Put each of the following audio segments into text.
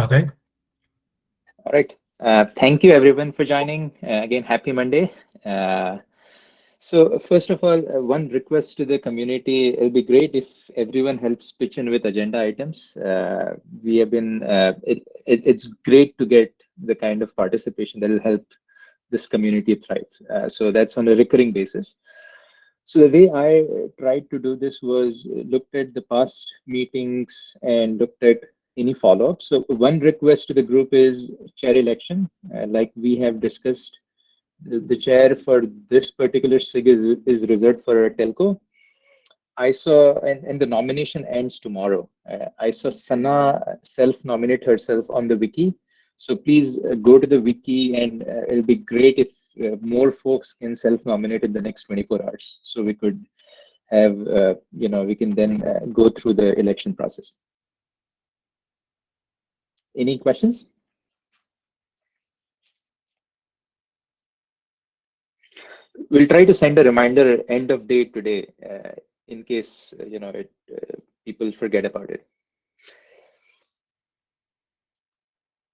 Okay. All right. Thank you everyone for joining. Again, happy Monday. So first of all, one request to the community, it'll be great if everyone helps pitch in with agenda items. We have been, it's great to get the kind of participation that will help this community thrive. So that's on a recurring basis. So the way I tried to do this was looked at the past meetings and looked at any follow-up. So one request to the group is chair election. Like we have discussed, the chair for this particular SIG is reserved for a telco. I saw, and the nomination ends tomorrow. I saw Sana self-nominate herself on the wiki. So please go to the wiki, and it'll be great if more folks can self-nominate in the next 24 hours. So we could have, we can then go through the election process. Any questions? We'll try to send a reminder end of day today, in case people forget about it.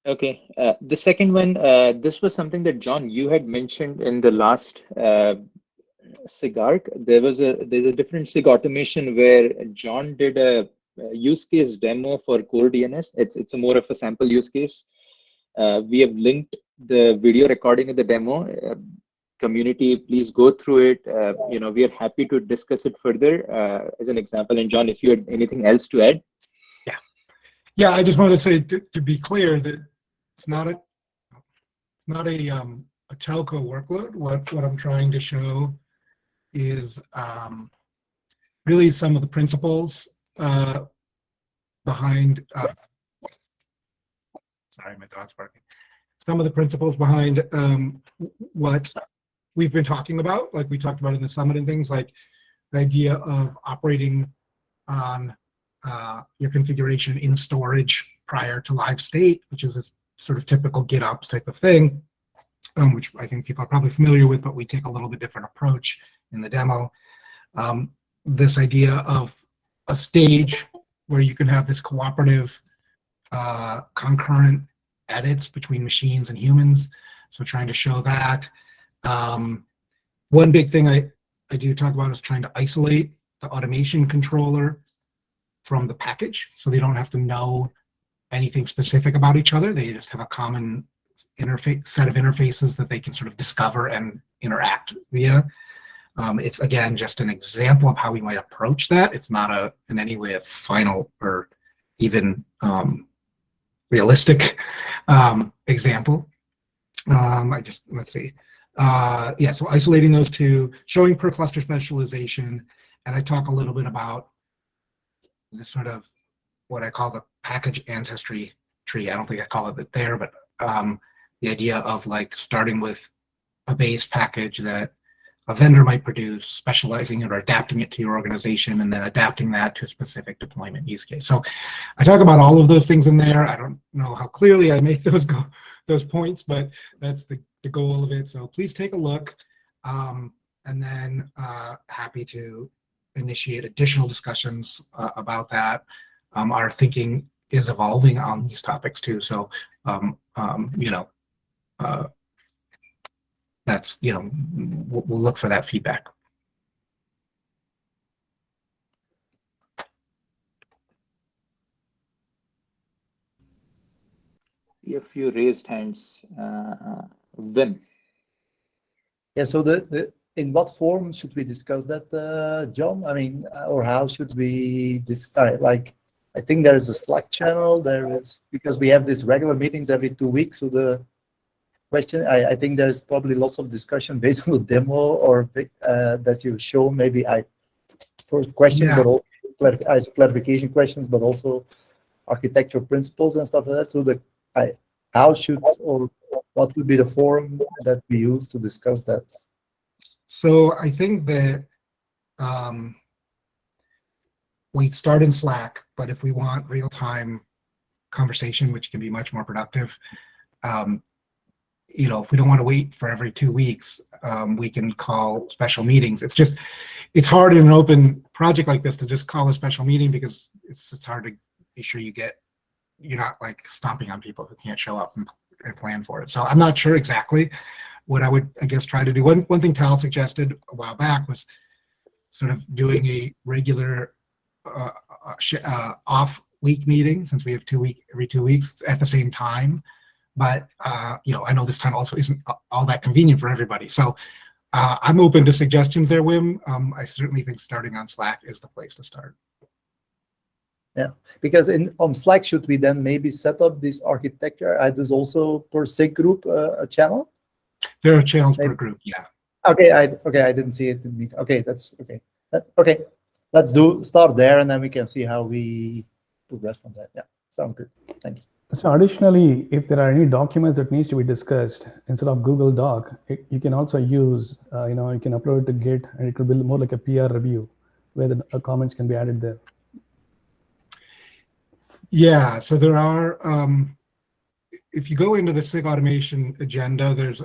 Okay, the second one, this was something that John, you had mentioned in the last SIG arc. There's a different SIG automation where John did a use case demo for core DNS. It's a more of a sample use case. We have linked the video recording of the demo. Community, please go through it. We are happy to discuss it further as an example. And John, if you had anything else to add. Yeah. I just wanted to say to be clear that it's not a telco workload. What I'm trying to show is really some of the principles behind. Sorry, my dog's barking. Some of the principles behind what we've been talking about, like we talked about in the summit and things, like the idea of operating on your configuration in storage prior to live state, which is a sort of typical GitOps type of thing, which I think people are probably familiar with, but we take a little bit different approach in the demo. This idea of a stage where you can have this cooperative, concurrent edits between machines and humans. So trying to show that. One big thing I do talk about is trying to isolate the automation controller from the package, so they don't have to know anything specific about each other. They just have a common interface set of interfaces that they can sort of discover and interact via. It's again just an example of how we might approach that. It's not in any way a final or even realistic example. Let's see. So isolating those two, showing per cluster specialization, and I talk a little bit about the sort of what I call the package ancestry tree. I don't think I call it there, but the idea of like starting with a base package that a vendor might produce, specializing it or adapting it to your organization, and then adapting that to a specific deployment use case. So I talk about all of those things in there. I don't know how clearly I make those points, but that's the goal of it. So please take a look, and then happy to initiate additional discussions about that. Our thinking is evolving on these topics too. So that's we'll look for that feedback. See a few raised hands. Vin. Yeah. So in what form should we discuss that, John? I mean, or how should we discuss? Like, I think there is a Slack channel. There is, because we have these regular meetings every 2 weeks. So the question, I think there is probably lots of discussion based on the demo or that you show. Maybe first question, Yeah. but also clarification questions, but also architecture principles and stuff like that. So how should, or what would be the forum that we use to discuss that? So I think that we start in Slack, but if we want real-time conversation, which can be much more productive, if we don't want to wait for every 2 weeks, we can call special meetings. It's hard in an open project like this to just call a special meeting, because it's hard to be sure you get you're not like stomping on people who can't show up and plan for it. So I'm not sure exactly what I would, I guess, try to do. One thing Tal suggested a while back was sort of doing a regular off week meeting, since we have every 2 weeks at the same time. But you know, I know this time also isn't all that convenient for everybody. So I'm open to suggestions there, Wim. I certainly think starting on Slack is the place to start. Yeah, because on Slack, should we then maybe set up this architecture? There's also per SIG group a channel. There are channels per group, yeah. Okay, I didn't see it in me. Okay, that's okay. Okay, let's start there, and then we can see how we progress from there. Yeah, sounds good. Thanks. So additionally, if there are any documents that needs to be discussed, instead of Google Doc, you can also use, you know, you can upload it to Git, and it could be more like a PR review, where the comments can be added there. Yeah, so there are, if you go into the SIG automation agenda, there's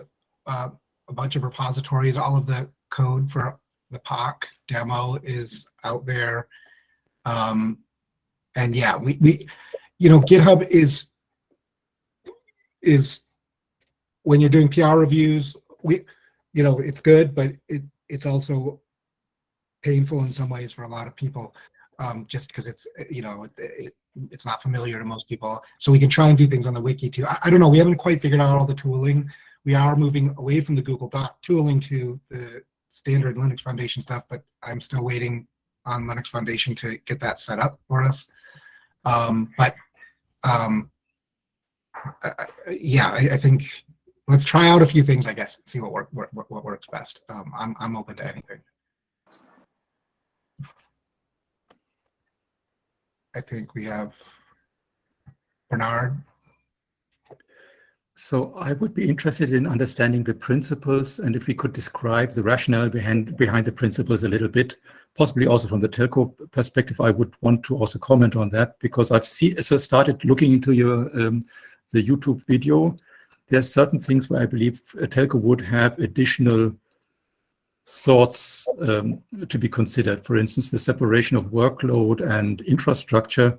a bunch of repositories. All of the code for the POC demo is out there. And yeah, we you know, GitHub is when you're doing PR reviews, you know, it's good, but it's also painful in some ways for a lot of people, just because it's, you know, it's not familiar to most people. So we can try and do things on the wiki too. I don't know, we haven't quite figured out all the tooling. We are moving away from the Google Doc tooling to the standard Linux Foundation stuff, but I'm still waiting on Linux Foundation to get that set up for us. Yeah, I think let's try out a few things, I guess, and see what works best. I'm open to anything. I think we have Bernard. So I would be interested in understanding the principles, and if we could describe the rationale behind the principles a little bit, possibly also from the telco perspective. I would want to also comment on that, because I've started looking into your the YouTube video. There's certain things where I believe a telco would have additional thoughts to be considered. For instance, the separation of workload and infrastructure.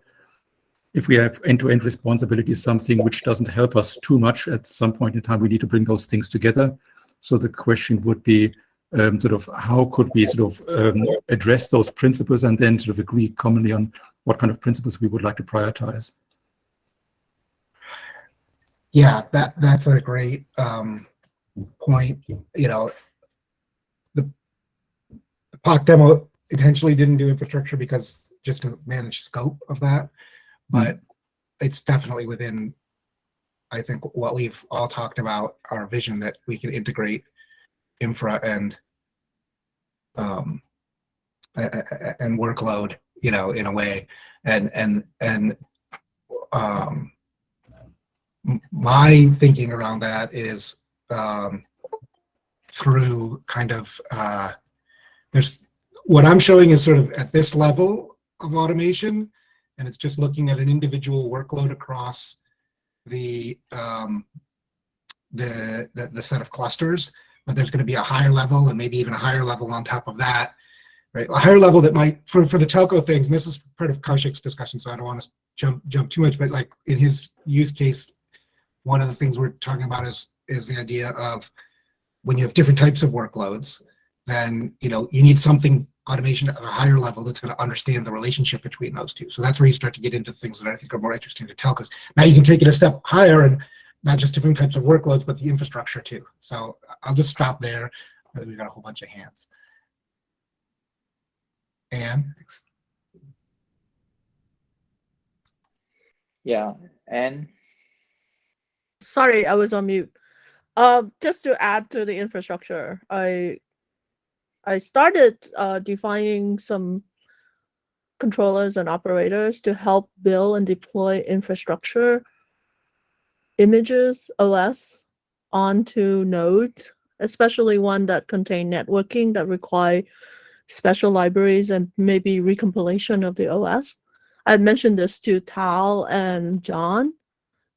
If we have end-to-end responsibility, something which doesn't help us too much at some point in time, we need to bring those things together. So the question would be sort of how could we sort of address those principles and then sort of agree commonly on what kind of principles we would like to prioritize. Yeah, that's a great point. You know, the POC demo intentionally didn't do infrastructure because just to manage scope of that, but it's definitely within, I think, what we've all talked about, our vision that we can integrate infra and workload, you know, in a way, and my thinking around that is through kind of there's what I'm showing is sort of at this level of automation, and it's just looking at an individual workload across the set of clusters. But there's going to be a higher level and maybe even a higher level on top of that, right? A higher level that might for the telco things. And this is part of Kaushik's discussion, so I don't want to jump too much. But like in his use case, one of the things we're talking about is the idea of when you have different types of workloads, then you know you need something automation at a higher level that's going to understand the relationship between those two. So that's where you start to get into things that I think are more interesting to telcos. Now you can take it a step higher and not just different types of workloads, but the infrastructure too. So I'll just stop there. We've got a whole bunch of hands. Anne? Thanks. Yeah, and Sorry, I was on mute. Just to add to the infrastructure, I started defining some controllers and operators to help build and deploy infrastructure images, OS, onto nodes, especially one that contain networking that require special libraries and maybe recompilation of the OS. I mentioned this to Tal and John.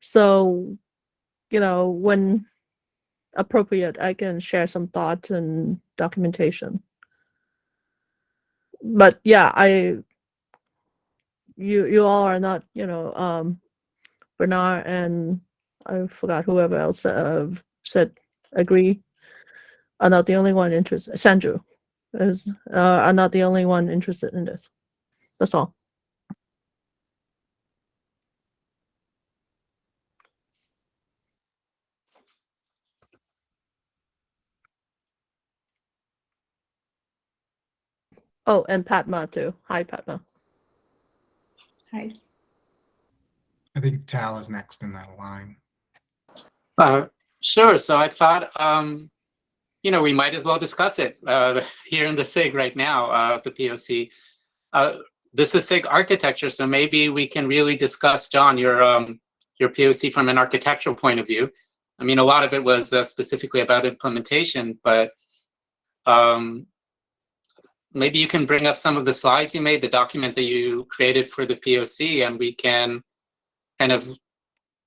So, you know, when appropriate, I can share some thoughts and documentation. But yeah, you all are not, you know, Bernard and I forgot whoever else said agree, are not the only one interested. Sandru are not the only one interested in this. That's all. Oh, and Padma too. Hi, Padma. Hi. I think Tal is next in that line. Sure. So I thought, we might as well discuss it here in the SIG right now, the POC. This is SIG architecture, so maybe we can really discuss, John, your POC from an architectural point of view. I mean, a lot of it was specifically about implementation, but maybe you can bring up some of the slides you made, the document that you created for the POC, and we can kind of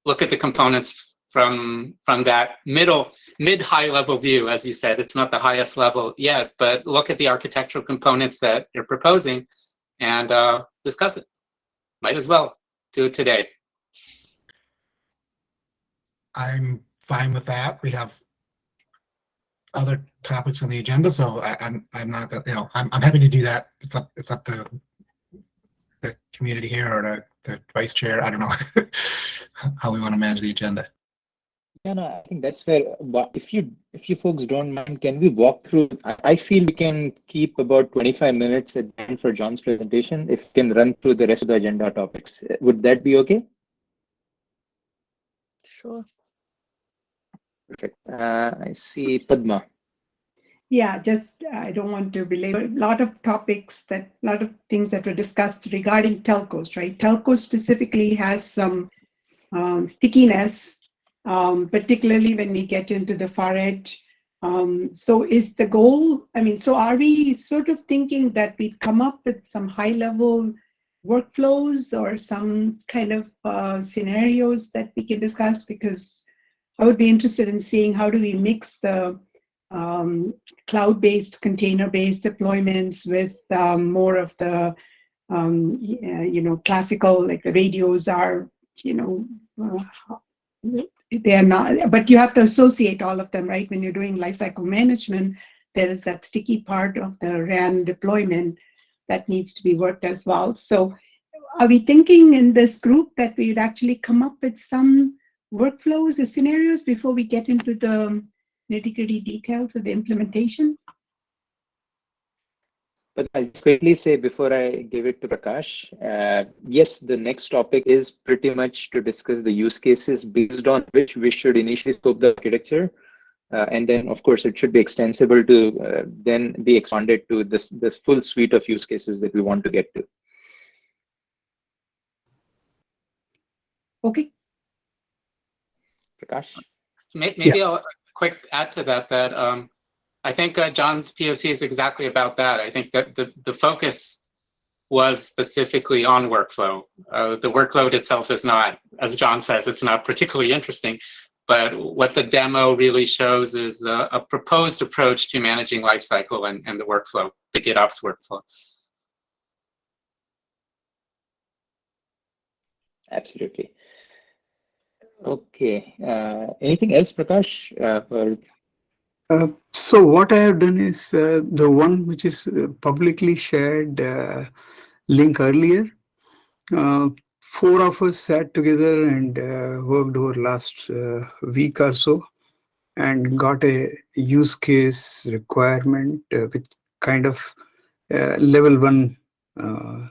look at the components from that mid-high level view. As you said, it's not the highest level yet, but look at the architectural components that you're proposing and discuss it. Might as well do it today. I'm fine with that. We have other topics on the agenda, so I'm not gonna, I'm happy to do that. It's up to the community here or the vice chair. I don't know how we want to manage the agenda. Yeah, no, I think that's fair. But if you folks don't mind, can we walk through? I feel we can keep about 25 minutes at the end for John's presentation. If we can run through the rest of the agenda topics, would that be okay? Sure. Perfect. I see Padma. Yeah, just I don't want to belabor a lot of things that were discussed regarding telcos, right? Telcos specifically has some stickiness, particularly when we get into the far edge. So is the goal, so are we sort of thinking that we come up with some high level workflows or some kind of scenarios that we can discuss? Because I would be interested in seeing how do we mix the cloud-based, container-based deployments with more of the, classical, like the radios are, they are not, but you have to associate all of them, right? When you're doing lifecycle management, there is that sticky part of the RAN deployment that needs to be worked as well. So are we thinking in this group that we would actually come up with some workflows or scenarios before we get into the nitty-gritty details of the implementation? But I'll quickly say before I give it to Prakash, yes, the next topic is pretty much to discuss the use cases based on which we should initially scope the architecture. And then, of course, it should be extensible to then be expanded to this full suite of use cases that we want to get to. Okay. Prakash? Maybe I'll quick add to that I think John's POC is exactly about that. I think that the focus was specifically on workflow. The workload itself is not, as John says, it's not particularly interesting, but what the demo really shows is a proposed approach to managing lifecycle and the workflow, the GitOps workflow. Absolutely. Okay. Anything else, Prakash? So what I have done is the one which is publicly shared link earlier. 4 of us sat together and worked over last week or so and got a use case requirement with kind of level 1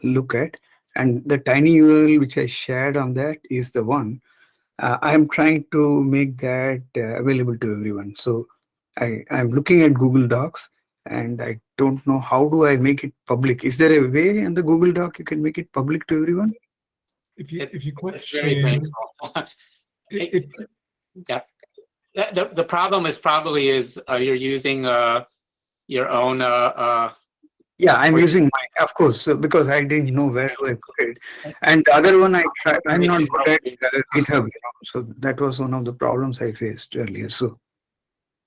look at. And the tiny URL which I shared on that is the one. I am trying to make that available to everyone. So I'm looking at Google Docs and I don't know how do I make it public. Is there a way in the Google Doc you can make it public to everyone? If you click It's very share, painful. Yeah. The problem is probably you're using your own. Yeah, I'm using mine, of course, because I didn't know where to put it. And the other one I tried, I'm not good at GitHub, so that was one of the problems I faced earlier. So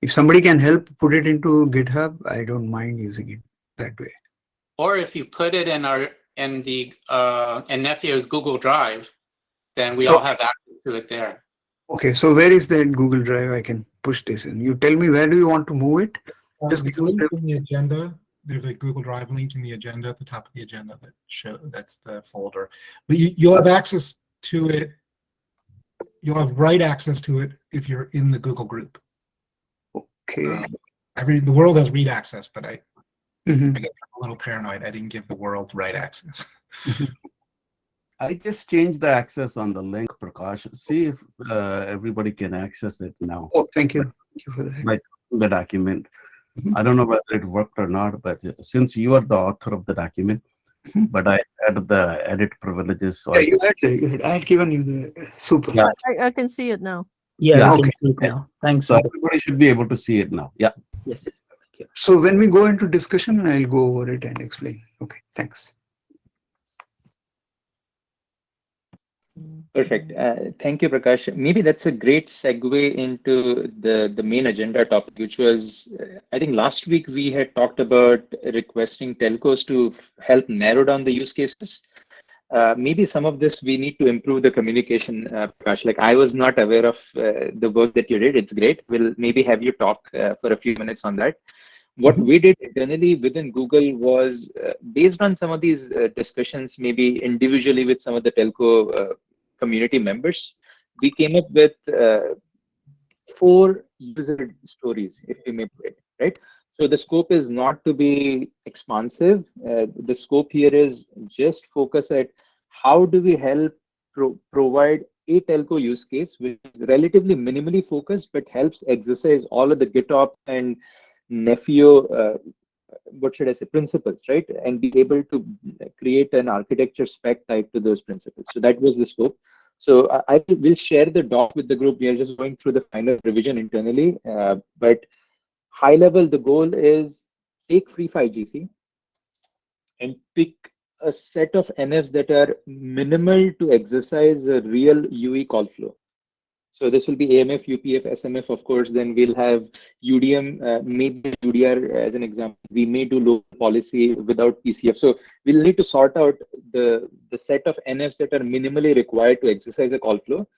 if somebody can help put it into GitHub, I don't mind using it that way. Or if you put it in Nephew's Google Drive, then we all have access. to it there. Okay, so where is that Google Drive I can push this in? You tell me where do you want to move it? Just It's linked in the agenda. There's a Google Drive link in the agenda at the top of the agenda that's the folder. But you'll have access to it. You'll have write access to it if you're in the Google group. Okay. The world has read access, but I Mhm. get a little paranoid. I didn't give the world write access. I just changed the access on the link, Prakash. See if everybody can access it now. Oh, thank you. Thank you for that. Like the document. Mhm. I don't know whether it worked or not, but since you are the author of the document, Mhm. but I had the edit privileges. So Yeah, you had. I had given you the super. Yeah. I can see it now. Yeah, Yeah, we can okay. see it now. Thanks. So everybody should be able to see it now. Yeah. Yes. Thank you. So when we go into discussion, I'll go over it and explain. Okay, thanks. Perfect. Thank you, Prakash. Maybe that's a great segue into the main agenda topic, which was, I think last week we had talked about requesting telcos to help narrow down the use cases. Maybe some of this we need to improve the communication, Prakash. Like I was not aware of the work that you did. It's great. We'll maybe have you talk for a few minutes on that. What we did internally within Google was based on some of these discussions, maybe individually with some of the telco community members, we came up with 4 user stories, if we may put it, right? So the scope is not to be expansive. The scope here is just focus at how do we help provide a telco use case which is relatively minimally focused, but helps exercise all of the GitOps and Nefio, what should I say, principles, right? And be able to create an architecture spec type to those principles. So that was the scope. So I will share the doc with the group. We are just going through the final revision internally. But high level, the goal is take free 5GC and pick a set of NFs that are minimal to exercise a real UE call flow. So this will be AMF, UPF, SMF, of course. Then we'll have UDM, maybe UDR as an example. We may do local policy without PCF. So we'll need to sort out the set of NFs that are minimally required to exercise a call flow.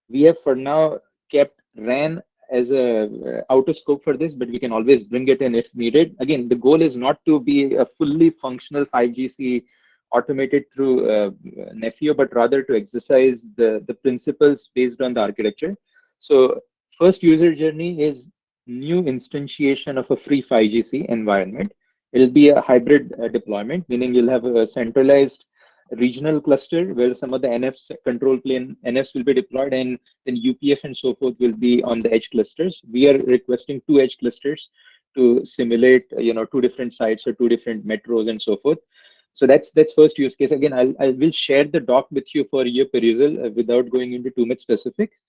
We have for now kept RAN as a out of scope for this, but we can always bring it in if needed. Again, the goal is not to be a fully functional 5GC automated through Nefio, but rather to exercise the principles based on the architecture. So first user journey is new instantiation of a free 5GC environment. It'll be a hybrid deployment, meaning you'll have a centralized regional cluster where some of the NFs, control plane NFs will be deployed, and then UPF and so forth will be on the edge clusters. We are requesting 2 edge clusters to simulate, 2 different sites or 2 different metros and so forth. So that's first use case. Again, I will share the doc with you for your perusal without going into too much specifics.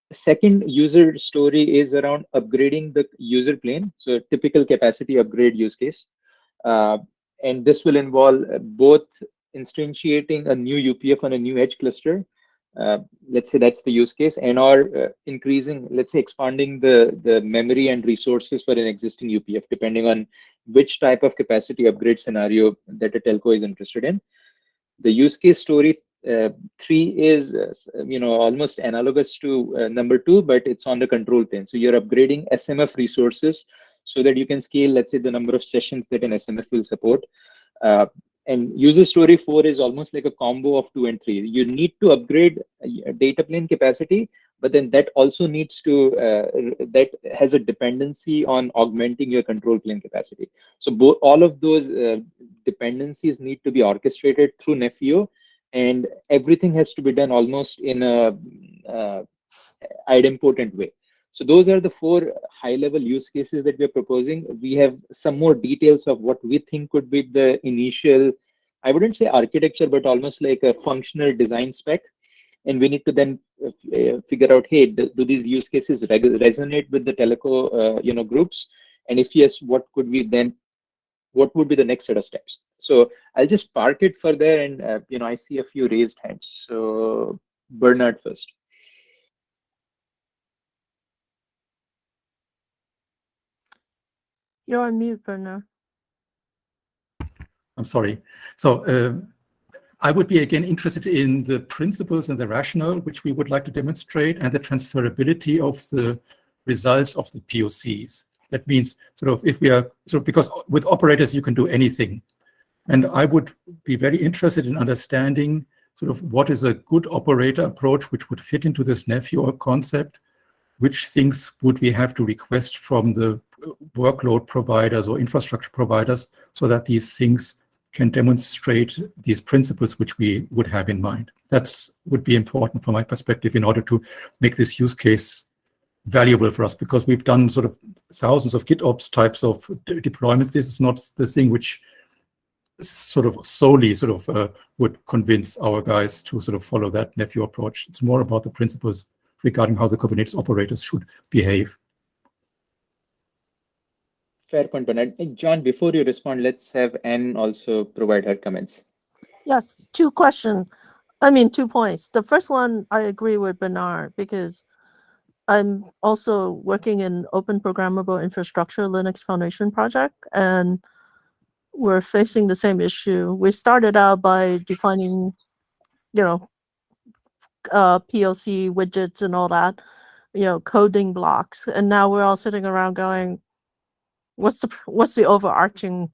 Second user story is around upgrading the user plane. So typical capacity upgrade use case. And this will involve both instantiating a new UPF on a new edge cluster. Let's say that's the use case, and or increasing, let's say expanding the memory and resources for an existing UPF, depending on which type of capacity upgrade scenario that a telco is interested in. The use case story 3 is almost analogous to number 2, but it's on the control plane. So you're upgrading SMF resources so that you can scale, let's say, the number of sessions that an SMF will support. And user story 4 is almost like a combo of 2 and 3. You need to upgrade data plane capacity, but then that also needs to, that has a dependency on augmenting your control plane capacity. So all of those dependencies need to be orchestrated through Nefio, and everything has to be done almost in a idempotent way. So those are the 4 high-level use cases that we're proposing. We have some more details of what we think could be the initial, I wouldn't say architecture, but almost like a functional design spec. And we need to then figure out, hey, do these use cases resonate with the telco groups? And if yes, what would be the next set of steps? So I'll just park it for there, and I see a few raised hands. So Bernard first. You're on mute, Bernard. I'm sorry. So I would be again interested in the principles and the rationale which we would like to demonstrate, and the transferability of the results of the POCs. That means sort of if we are because with operators you can do anything, and I would be very interested in understanding sort of what is a good operator approach which would fit into this nephew concept. Which things would we have to request from the workload providers or infrastructure providers so that these things can demonstrate these principles which we would have in mind. That would be important from my perspective in order to make this use case valuable for us, because we've done sort of thousands of GitOps types of deployments. This is not the thing which sort of solely would convince our guys to sort of follow that nephew approach. It's more about the principles regarding how the Kubernetes operators should behave. Fair point, Bernard. Hey, John, before you respond, let's have Anne also provide her comments. Yes, two questions. I mean, 2 points. The first one, I agree with Bernard because I'm also working in Open Programmable Infrastructure Linux Foundation project, and we're facing the same issue. We started out by defining, POC widgets and all that, coding blocks, and now we're all sitting around going, what's the overarching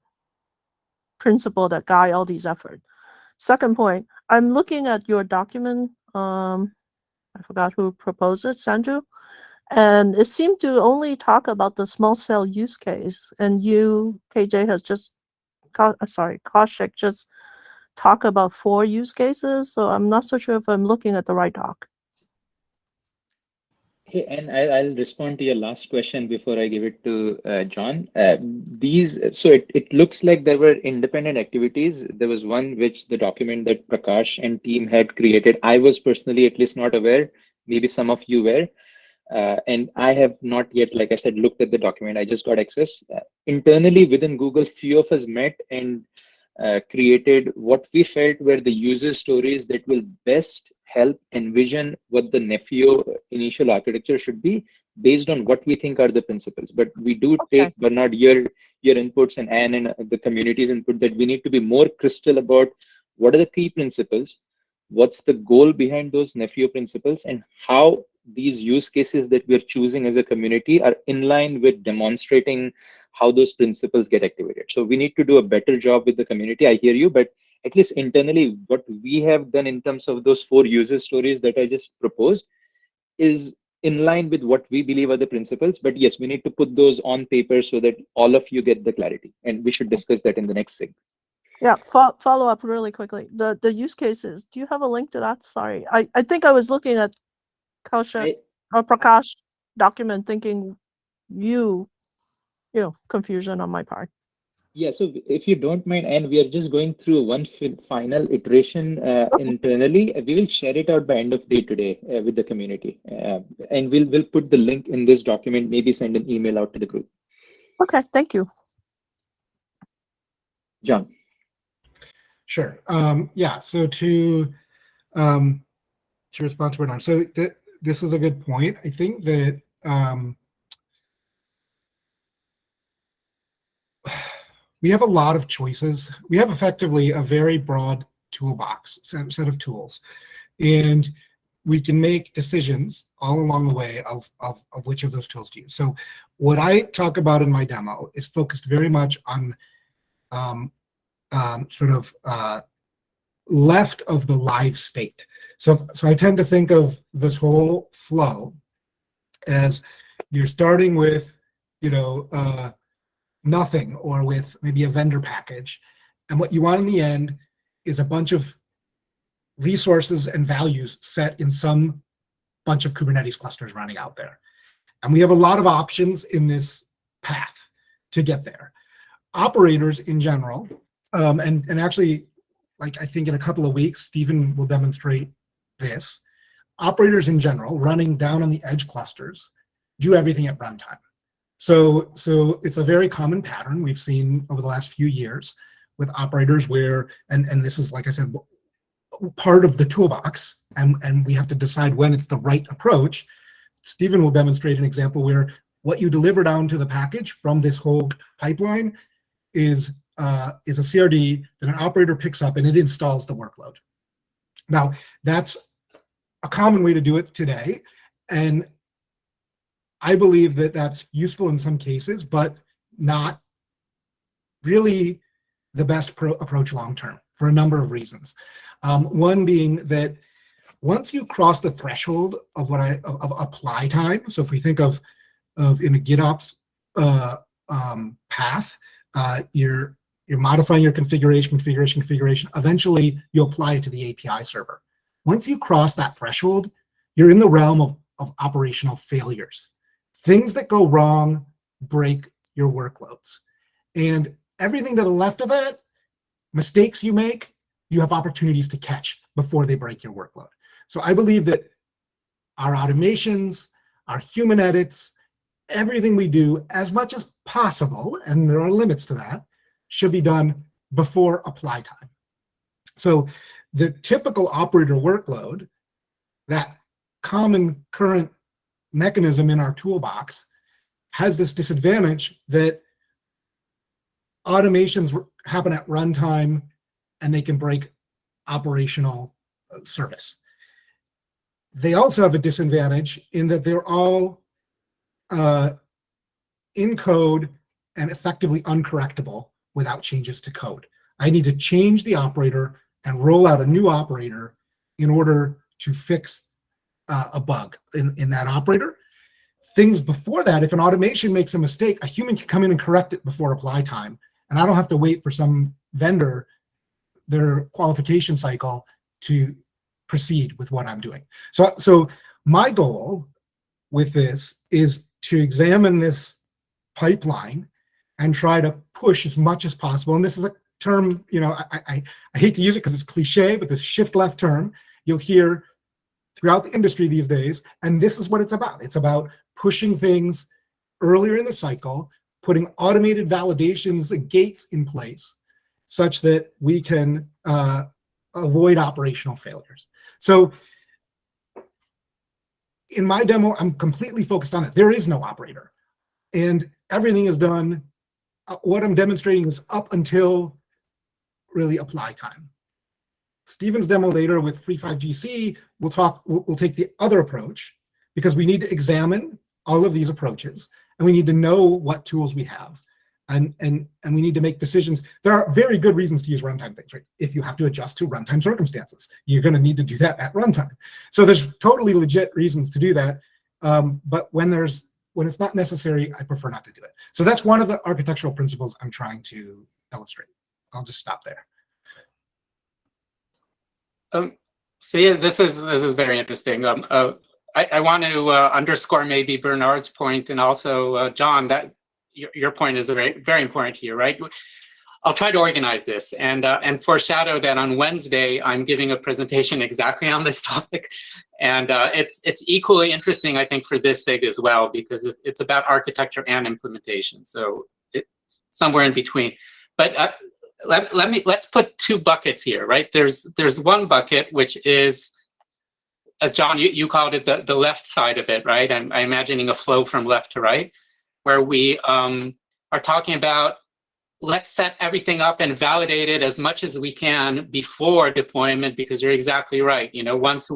principle that guide all these efforts? Second point, I'm looking at your document. I forgot who proposed it, Sanju, and it seemed to only talk about the small cell use case. And you, KJ, has just, Kaushik just talk about 4 use cases. So I'm not so sure if I'm looking at the right doc. Hey, and I'll respond to your last question before I give it to John. So it looks like there were independent activities. There was one which the document that Prakash and team had created. I was personally at least not aware. Maybe some of you were. And I have not yet, like I said, looked at the document. I just got access. Internally within Google, few of us met and created what we felt were the user stories that will best help envision what the nephew initial architecture should be based on what we think are the principles. But we do take, Bernard, your inputs and Anne and the community's input that we need to be more crystal about what are the key principles, what's the goal behind those nephew principles, and how these use cases that we're choosing as a community are in line with demonstrating how those principles get activated. So we need to do a better job with the community. I hear you, but at least internally, what we have done in terms of those 4 user stories that I just proposed is in line with what we believe are the principles. But yes, we need to put those on paper so that all of you get the clarity. And we should discuss that in the next SIG. Yeah, follow up really quickly. The use cases, do you have a link to that? Sorry, I think I was looking at Kaushik or Prakash document thinking confusion on my part. Yeah, so if you don't mind, and we are just going through one final iteration internally, we will share it out by end of day today with the community. And we'll put the link in this document, maybe send an email out to the group. Okay, thank you. John. Sure. Yeah, so to respond to Bernard, so this is a good point. I think that we have a lot of choices. We have effectively a very broad toolbox, set of tools, and we can make decisions all along the way of which of those tools to use. So what I talk about in my demo is focused very much on left of the live state. So I tend to think of this whole flow as you're starting with, nothing, or with maybe a vendor package. And what you want in the end is a bunch of resources and values set in some bunch of Kubernetes clusters running out there. And we have a lot of options in this path to get there. Operators in general, and actually, like I think in a couple of weeks, Stephen will demonstrate this. Operators in general, running down on the edge clusters, do everything at runtime. So it's a very common pattern we've seen over the last few years with operators where, and this is, like I said, part of the toolbox, and we have to decide when it's the right approach. Stephen will demonstrate an example where what you deliver down to the package from this whole pipeline is is a CRD that an operator picks up and it installs the workload. Now, that's a common way to do it today, and I believe that that's useful in some cases, but not really the best approach long-term for a number of reasons. One being that once you cross the threshold of of apply time, so if we think of in a GitOps path, you're modifying your configuration, eventually you apply it to the API server. Once you cross that threshold, you're in the realm of operational failures. Things that go wrong break your workloads. And everything to the left of that, mistakes you make, you have opportunities to catch before they break your workload. So I believe that our automations, our human edits, everything we do, as much as possible, and there are limits to that, should be done before apply time. So the typical operator workload, that common current mechanism in our toolbox, has this disadvantage that automations happen at runtime and they can break operational service. They also have a disadvantage in that they're all in code and effectively uncorrectable without changes to code. I need to change the operator and roll out a new operator in order to fix a bug in that operator. Things before that, if an automation makes a mistake, a human can come in and correct it before apply time. And I don't have to wait for some vendor, their qualification cycle, to proceed with what I'm doing. So my goal with this is to examine this pipeline and try to push as much as possible. And this is a term, I hate to use it because it's cliche, but this shift left term you'll hear throughout the industry these days. And this is what it's about. It's about pushing things earlier in the cycle, putting automated validations and gates in place such that we can avoid operational failures. So in my demo, I'm completely focused on it. There is no operator. And everything is done. What I'm demonstrating is up until really apply time. Steven's demo later with Free5GC, we'll take the other approach, because we need to examine all of these approaches and we need to know what tools we have. And we need to make decisions. There are very good reasons to use runtime things, right? If you have to adjust to runtime circumstances, you're going to need to do that at runtime. So there's totally legit reasons to do that. But when it's not necessary, I prefer not to do it. So that's one of the architectural principles I'm trying to illustrate. I'll just stop there. So yeah, this is very interesting. I want to underscore maybe Bernard's point, and also John, that your point is very, very important here, right? I'll try to organize this and foreshadow that on Wednesday I'm giving a presentation exactly on this topic, and it's equally interesting, I think, for this SIG as well, because it's about architecture and implementation, so somewhere in between. But let's put two buckets here, right? There's one bucket which is, as John you called it, the left side of it, right? I'm imagining a flow from left to right, where we are talking about, let's set everything up and validate it as much as we can before deployment, because you're exactly right. Once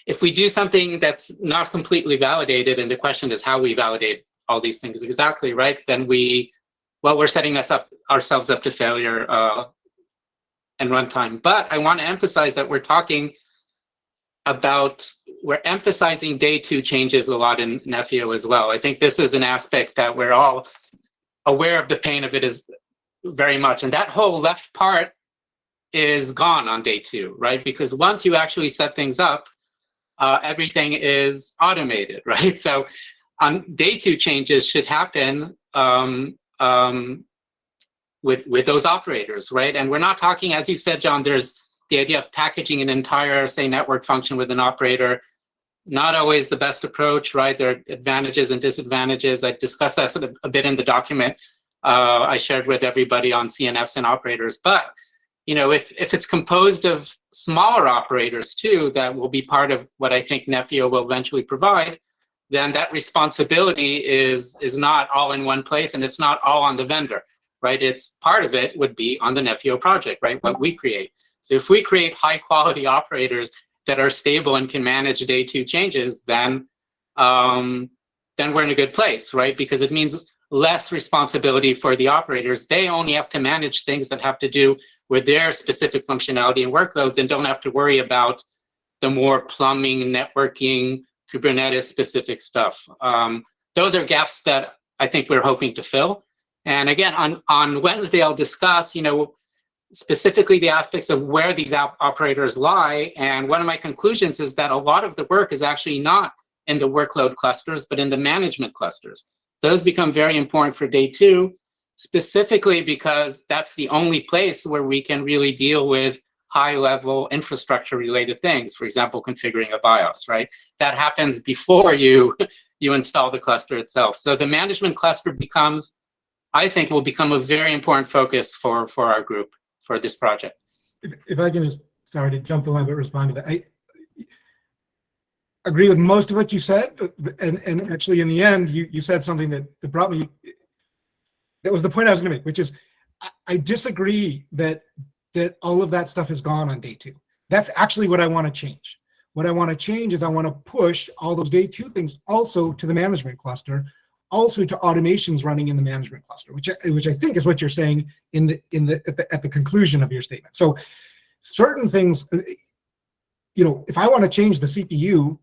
if we do something that's not completely validated, and the question is how we validate all these things exactly, right? Then we're setting ourselves up to failure and runtime. But I want to emphasize that we're emphasizing day two changes a lot in Nefio as well. I think this is an aspect that we're all aware of the pain of it is very much. And that whole left part is gone on day two, right? Because once you actually set things up, everything is automated, right? So on day two, changes should happen with those operators, right? And we're not talking, as you said, John, there's the idea of packaging an entire, say, network function with an operator. Not always the best approach, right? There are advantages and disadvantages. I discussed that a bit in the document I shared with everybody on CNFs and operators. But if it's composed of smaller operators too, that will be part of what I think Nefio will eventually provide, then that responsibility is not all in one place, and it's not all on the vendor. right? It's part of it would be on the Nefio project, right? What we create. So if we create high quality operators that are stable and can manage day 2 changes, then we're in a good place, right? Because it means less responsibility for the operators. They only have to manage things that have to do with their specific functionality and workloads, and don't have to worry about the more plumbing, networking, Kubernetes specific stuff. Those are gaps that I think we're hoping to fill. And again, on Wednesday, I'll discuss, specifically the aspects of where these operators lie. And one of my conclusions is that a lot of the work is actually not in the workload clusters, but in the management clusters. Those become very important for day 2, specifically because that's the only place where we can really deal with high-level infrastructure-related things. For example, configuring a BIOS, right? That happens before you install the cluster itself. So the management cluster becomes, I think, will become a very important focus for our group for this project. If I can just, sorry to jump the line, but respond to that. I agree with most of what you said, and actually in the end, you said something that brought me, that was the point I was going to make, which is I disagree that all of that stuff is gone on day 2. That's actually what I want to change. What I want to change is I want to push all those day 2 things also to the management cluster, also to automations running in the management cluster, which I think is what you're saying at the conclusion of your statement. So certain things, if I want to change the CPU,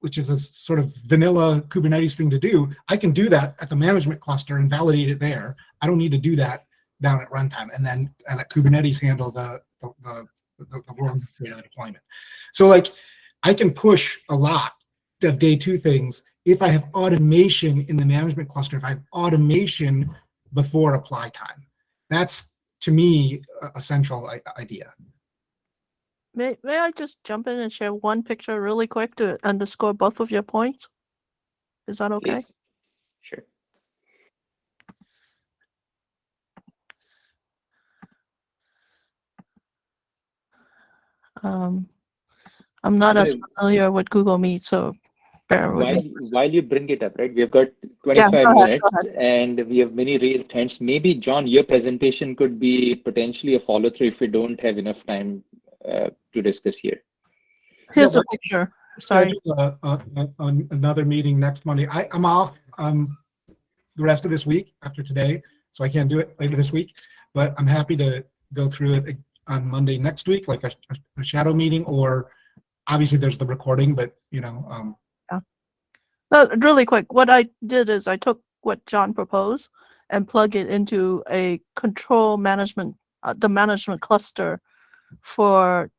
which is a sort of vanilla Kubernetes thing to do, I can do that at the management cluster and validate it there. I don't need to do that down at runtime, and let Kubernetes handle the world deployment. So like, I can push a lot of day 2 things if I have automation in the management cluster, if I have automation before apply time. That's, to me, a central idea. May I just jump in and share one picture really quick to underscore both of your points? Is that okay? Please. Sure. I'm not as familiar with Google Meet, so bear with me. While you bring it up, right, we've got 25 minutes and we have many raised hands. Maybe, John, your presentation could be potentially a follow-through if we don't have enough time to discuss here. Here's a picture. Sorry. Another meeting next Monday. I'm off the rest of this week after today, so I can't do it later this week, but I'm happy to go through it on Monday next week, like a shadow meeting, or obviously there's the recording, but Yeah. No, really quick, what I did is I took what John proposed and plug it into a control management, the management cluster for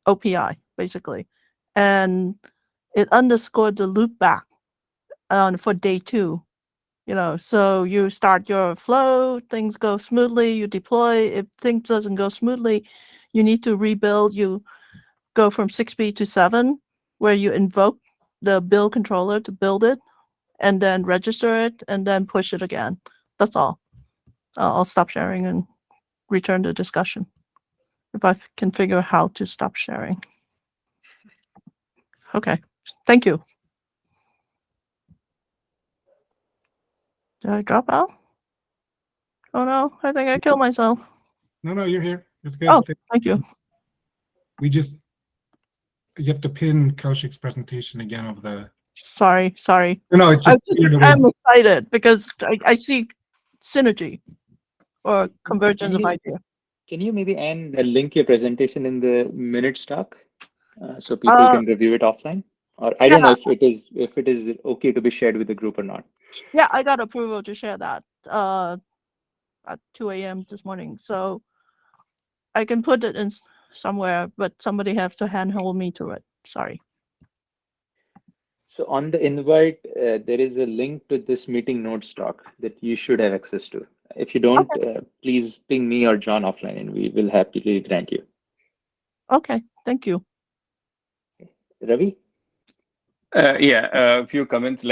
OPI, basically. And it underscored the loop back for day 2. So you start your flow, things go smoothly, you deploy. If things doesn't go smoothly, you need to rebuild. You go from 6B to 7, where you invoke the build controller to build it, and then register it, and then push it again. That's all. I'll stop sharing and return to discussion if I can figure out how to stop sharing. Okay, thank you. Did I drop out? Oh no, I think I killed myself. No, you're here. It's good. Oh, thank you. You have to pin Kaushik's presentation again of the. Sorry. No, it's just. I'm excited because I see synergy or convergence of idea. Can you maybe link your presentation in the minutes talk so people can review it offline? Or I don't know if it is okay to be shared with the group or not. Yeah, I got approval to share that at 2 a.m. this morning, so I can put it in somewhere, but somebody has to handhold me to it. Sorry. So on the invite, there is a link to this meeting notes doc that you should have access to. If you don't, please ping me or John offline, and we will happily grant you. Okay, thank you. Ravi? A few comments.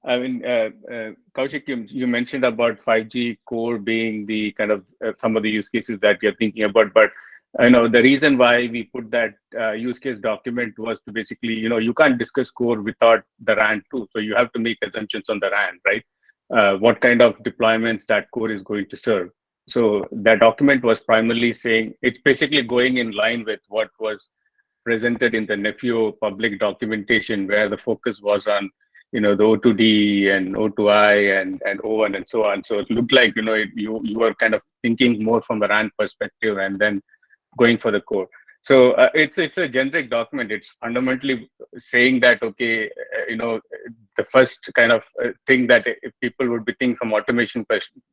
Kaushik, you mentioned about 5G core being the kind of some of the use cases that you're thinking about, but the reason why we put that use case document was to basically, you can't discuss core without the RAN too. So you have to make assumptions on the RAN, right? What kind of deployments that core is going to serve. So that document was primarily saying, it's basically going in line with what was presented in the Nefio public documentation, where the focus was on, the O2D and O2I and O1 and so on. So it looked like, you were kind of thinking more from a RAN perspective and then going for the core. So it's a generic document. It's fundamentally saying that, okay, the first kind of thing that people would be thinking from automation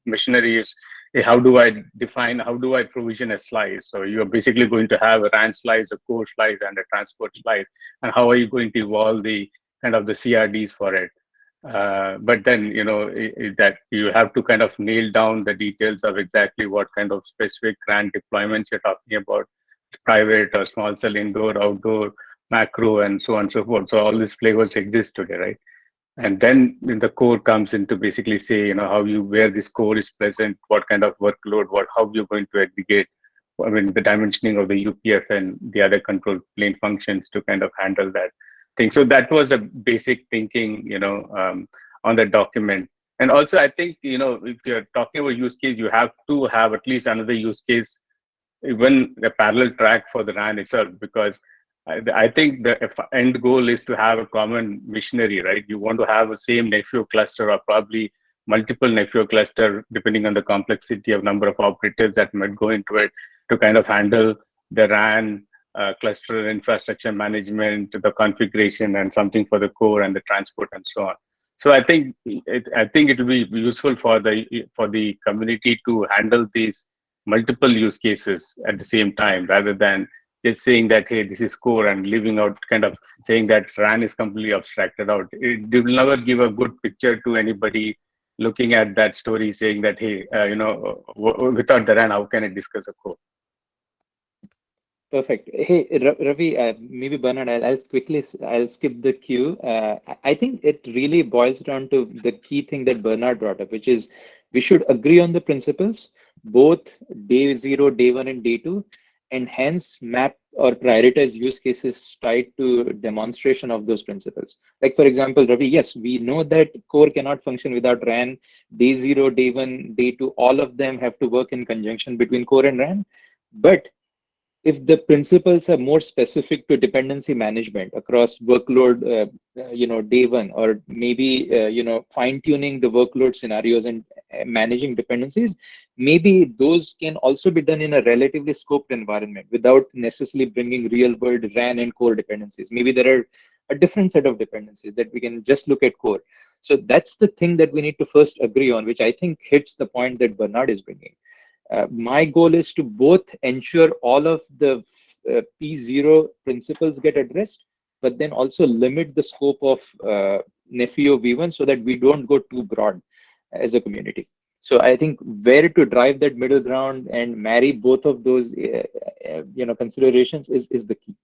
machinery is, hey, how do I provision a slice? So you're basically going to have a RAN slice, a core slice, and a transport slice. And how are you going to evolve the kind of the CRDs for it? But then, that you have to kind of nail down the details of exactly what kind of specific RAN deployments you're talking about, private or small cell, indoor, outdoor, macro, and so on and so forth. So all these flavors exist today, right? And then the core comes in to basically say, where this core is present, what kind of workload, how you're going to aggregate, the dimensioning of the UPF and the other control plane functions to kind of handle that thing. So that was a basic thinking, on the document. And also, I think, if you're talking about use case, you have to have at least another use case, even a parallel track for the RAN itself, because I think the end goal is to have a common machinery, right? You want to have the same Nefio cluster or probably multiple Nefio cluster, depending on the complexity of number of operators that might go into it, to kind of handle the RAN cluster infrastructure management, the configuration, and something for the core and the transport and so on. So I think it will be useful for the community to handle these multiple use cases at the same time, rather than just saying that, hey, this is core, and leaving out, kind of saying that RAN is completely abstracted out. It will never give a good picture to anybody looking at that story, saying that, hey, without the RAN, how can I discuss a core? Perfect. Hey, Ravi, maybe Bernard, I'll skip the queue. I think it really boils down to the key thing that Bernard brought up, which is we should agree on the principles, both day 0, day 1, and day 2, and hence map or prioritize use cases tied to demonstration of those principles. Like, for example, Ravi, yes, we know that core cannot function without RAN. Day 0, day 1, day 2, all of them have to work in conjunction between core and RAN. But if the principles are more specific to dependency management across workload, day 1, or maybe, fine tuning the workload scenarios and managing dependencies, maybe those can also be done in a relatively scoped environment without necessarily bringing real world RAN and core dependencies. Maybe there are a different set of dependencies that we can just look at core. So that's the thing that we need to first agree on, which I think hits the point that Bernard is bringing. My goal is to both ensure all of the P0 principles get addressed, but then also limit the scope of Nefio V1 so that we don't go too broad as a community. So I think where to drive that middle ground and marry both of those considerations is the key.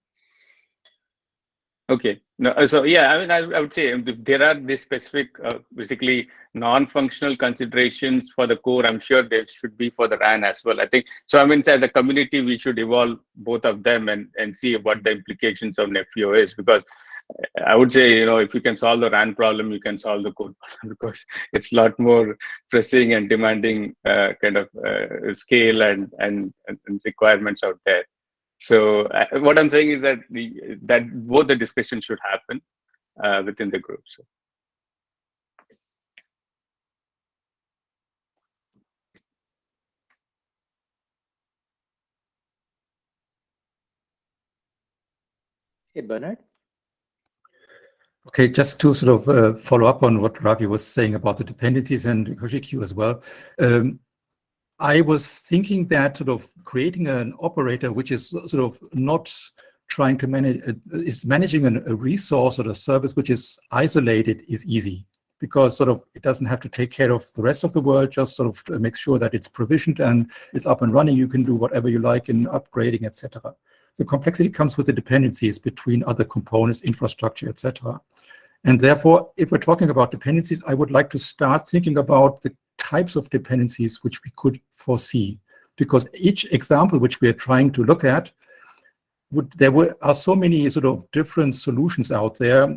Okay. No, so yeah, I would say there are these specific, basically non-functional considerations for the core. I'm sure there should be for the RAN as well. I think so. As a community, we should evolve both of them and see what the implications of Nefio is, because I would say, if you can solve the RAN problem, you can solve the core problem, because it's a lot more pressing and demanding kind of scale and requirements out there. So what I'm saying is that both the discussions should happen within the group. So. Hey, Bernard. Okay, just to sort of follow up on what Ravi was saying about the dependencies and HiQ as well. I was thinking that sort of creating an operator which is sort of not trying to manage, is managing a resource or a service which is isolated is easy, because sort of it doesn't have to take care of the rest of the world, just sort of make sure that it's provisioned and it's up and running. You can do whatever you like in upgrading, etc. The complexity comes with the dependencies between other components, infrastructure, etc. And therefore, if we're talking about dependencies, I would like to start thinking about the types of dependencies which we could foresee, because each example which we are trying to look at, are so many sort of different solutions out there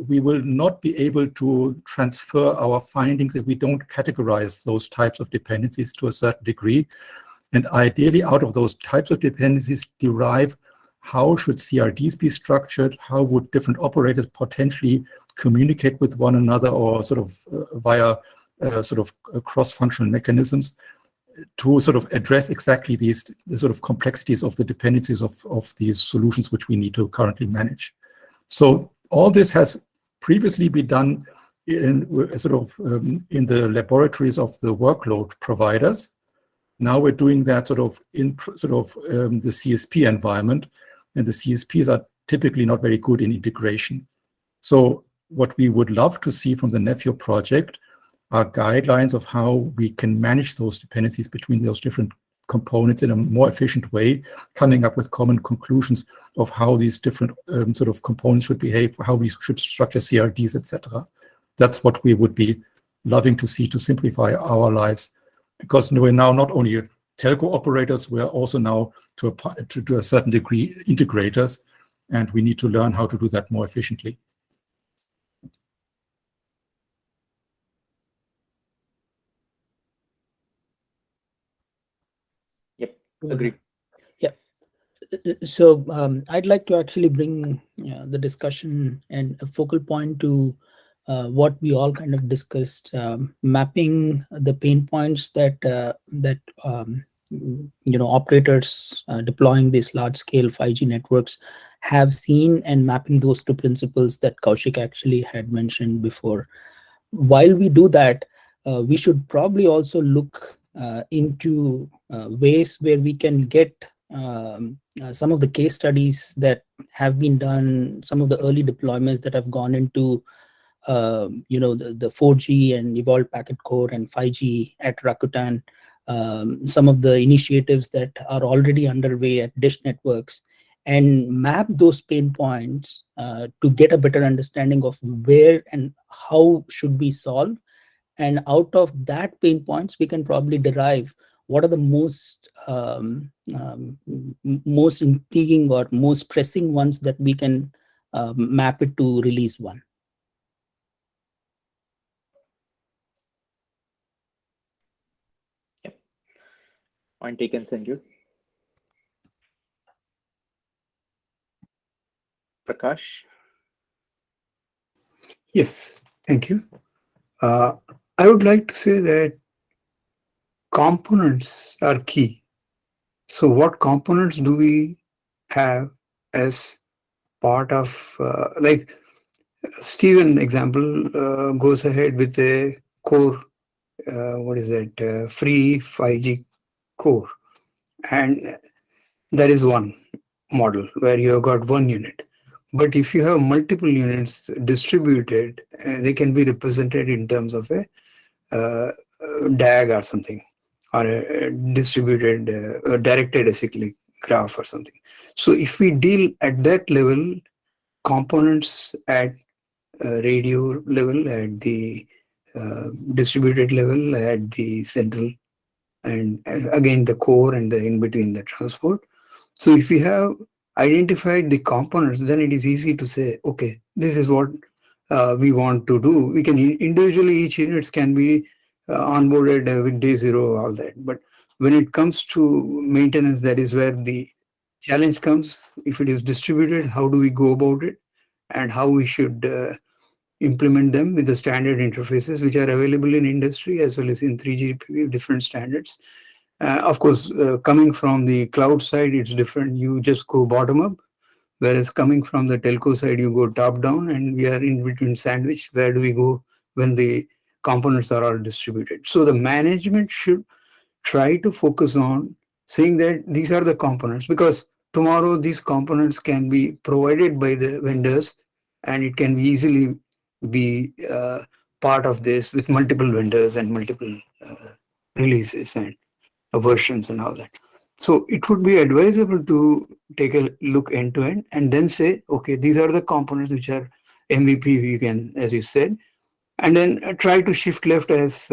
we will not be able to transfer our findings if we don't categorize those types of dependencies to a certain degree. And ideally, out of those types of dependencies, derive how should CRDs be structured, how would different operators potentially communicate with one another, or sort of via sort of cross-functional mechanisms to sort of address exactly the sort of complexities of the dependencies of these solutions which we need to currently manage. So all this has previously been done in in the laboratories of the workload providers. Now we're doing that sort of in the CSP environment, and the CSPs are typically not very good in integration. So what we would love to see from the Nephew project are guidelines of how we can manage those dependencies between those different components in a more efficient way, coming up with common conclusions of how these different sort of components should behave, how we should structure CRDs, etc. That's what we would be loving to see to simplify our lives, because we're now not only telco operators, we're also now to a certain degree integrators, and we need to learn how to do that more efficiently. Yep, agreed. Yeah. So I'd like to actually bring the discussion and a focal point to what we all kind of discussed, mapping the pain points that operators deploying these large-scale 5G networks have seen, and mapping those to principles that Kaushik actually had mentioned before. While we do that, we should probably also look into ways where we can get some of the case studies that have been done, some of the early deployments that have gone into the 4G and evolved packet core and 5G at Rakuten, some of the initiatives that are already underway at Dish Networks, and map those pain points to get a better understanding of where and how should be solved. And out of that pain points, we can probably derive what are the most intriguing or most pressing ones that we can map it to release one. Yep. Point taken, Sanju. Prakash? Yes, thank you. I would like to say that components are key. So what components do we have as part of, like Steven example goes ahead with a core, free 5G core. And that is one model where you have got one unit. But if you have multiple units distributed, they can be represented in terms of a DAG or something, or a distributed, directed acyclic graph or something. So if we deal at that level, components at radio level, at the distributed level, at the central, and again the core and the in between the transport. So if we have identified the components, then it is easy to say, okay, this is what we want to do. We can individually, each units can be onboarded with day zero, all that. But when it comes to maintenance, that is where the challenge comes. If it is distributed, how do we go about it, and how we should implement them with the standard interfaces which are available in industry as well as in 3GPP, different standards. Of course, coming from the cloud side, it's different. You just go bottom up, whereas coming from the telco side, you go top down, and we are in between sandwich. Where do we go when the components are all distributed? So the management should try to focus on saying that these are the components, because tomorrow these components can be provided by the vendors, and it can easily be part of this with multiple vendors and multiple releases and versions and all that. So it would be advisable to take a look end to end and then say, okay, these are the components which are MVP, you can, as you said, and then try to shift left as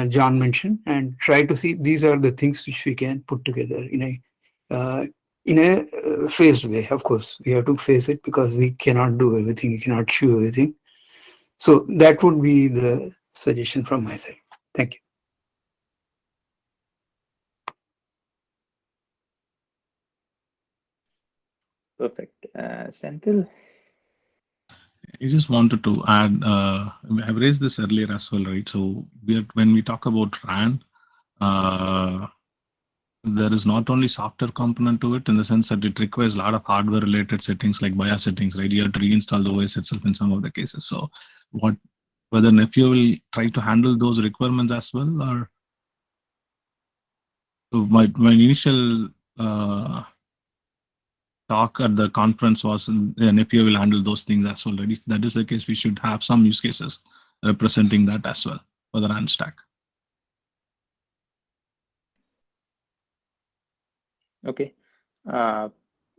John mentioned, and try to see these are the things which we can put together in a in a phased way. Of course, we have to phase it because we cannot do everything, we cannot chew everything. So that would be the suggestion from my side. Thank you. Perfect. Senthil? I just wanted to add, I've raised this earlier as well, right? So when we talk about RAN, there is not only software component to it in the sense that it requires a lot of hardware related settings like BIOS settings, right? You have to reinstall the OS itself in some of the cases. So whether Nephew will try to handle those requirements as well, or my initial talk at the conference was Nephew will handle those things as well. Right? If that is the case, we should have some use cases representing that as well for the RAN stack. Okay.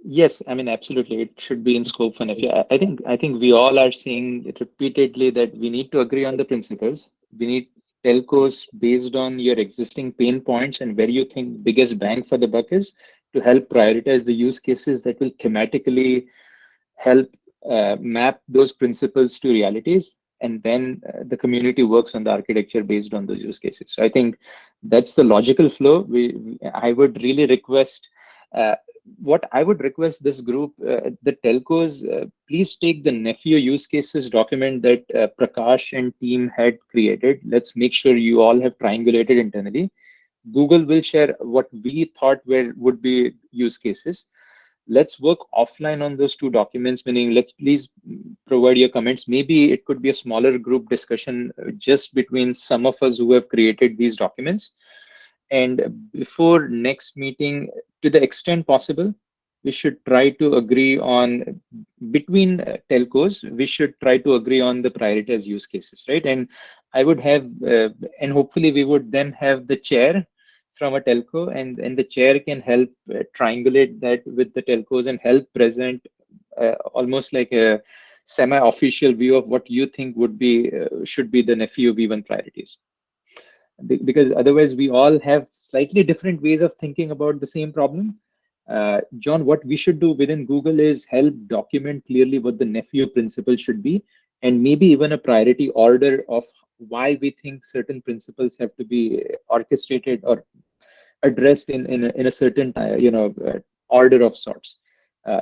Yes, I mean, absolutely. It should be in scope for Nephew. I think we all are saying repeatedly that we need to agree on the principles. We need telcos based on your existing pain points and where you think biggest bang for the buck is to help prioritize the use cases that will thematically help map those principles to realities. And then the community works on the architecture based on those use cases. So I think that's the logical flow. I would really request what I would request this group, the telcos, please take the Nephew use cases document that Prakash and team had created. Let's make sure you all have triangulated internally. Google will share what we thought would be use cases. Let's work offline on those two documents, meaning let's please provide your comments. Maybe it could be a smaller group discussion just between some of us who have created these documents. And before next meeting, to the extent possible, we should try to agree on, between telcos, we should try to agree on the prioritized use cases, right? And I would have, and hopefully we would then have the chair from a telco, and the chair can help triangulate that with the telcos and help present almost like a semi-official view of what you think would be, should be the Nephew V1 priorities. Because otherwise we all have slightly different ways of thinking about the same problem. John, what we should do within Google is help document clearly what the Nephew principle should be, and maybe even a priority order of why we think certain principles have to be orchestrated or addressed in a certain order of sorts.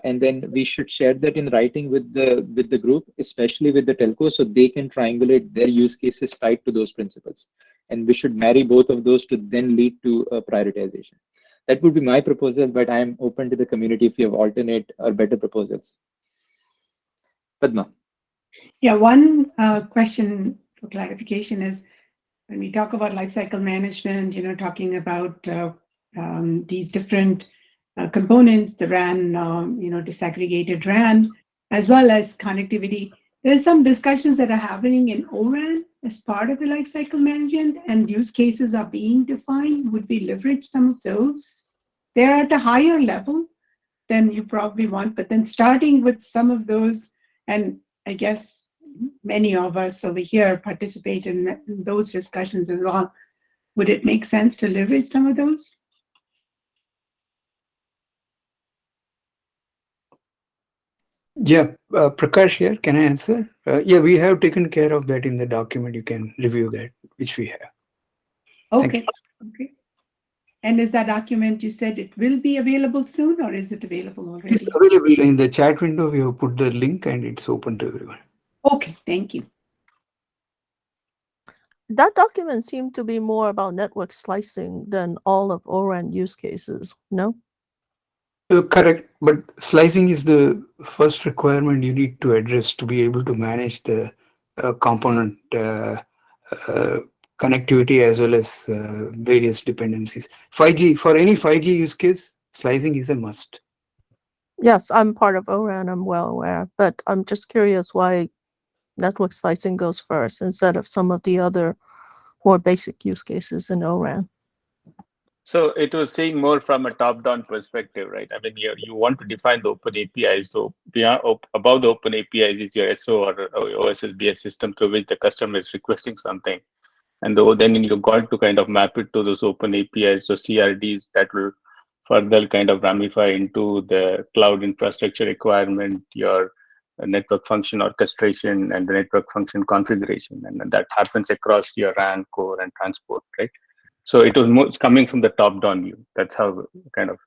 And then we should share that in writing with the group, especially with the telco, so they can triangulate their use cases tied to those principles. And we should marry both of those to then lead to a prioritization. That would be my proposal, but I am open to the community if you have alternate or better proposals. Padma. Yeah, one question for clarification is, when we talk about lifecycle management, talking about these different components, the RAN, disaggregated RAN, as well as connectivity, there's some discussions that are happening in ORAN as part of the lifecycle management, and use cases are being defined. Would we leverage some of those? They're at a higher level than you probably want, but then starting with some of those, and I guess many of us over here participate in those discussions as well. Would it make sense to leverage some of those? Yeah, Prakash here. Can I answer? Yeah, we have taken care of that in the document. You can review that, which we have. Okay. Okay. And is that document, you said it will be available soon, or is it available already? It's available in the chat window. We have put the link and it's open to everyone. Okay, thank you. That document seemed to be more about network slicing than all of ORAN use cases, no? Correct, but slicing is the first requirement you need to address to be able to manage the component connectivity as well as various dependencies. 5G, for any 5G use case, slicing is a must. Yes, I'm part of ORAN, I'm well aware, but I'm just curious why network slicing goes first instead of some of the other more basic use cases in ORAN. So it was saying more from a top-down perspective, right? I mean, you want to define the open APIs. So above the open APIs is your SO or OSSBS system through which the customer is requesting something. And then you got to kind of map it to those open APIs, so CRDs that will further kind of ramify into the cloud infrastructure requirement, your network function orchestration, and the network function configuration, and that happens across your RAN, core, and transport, right? So it was coming from the top-down view. That's how kind of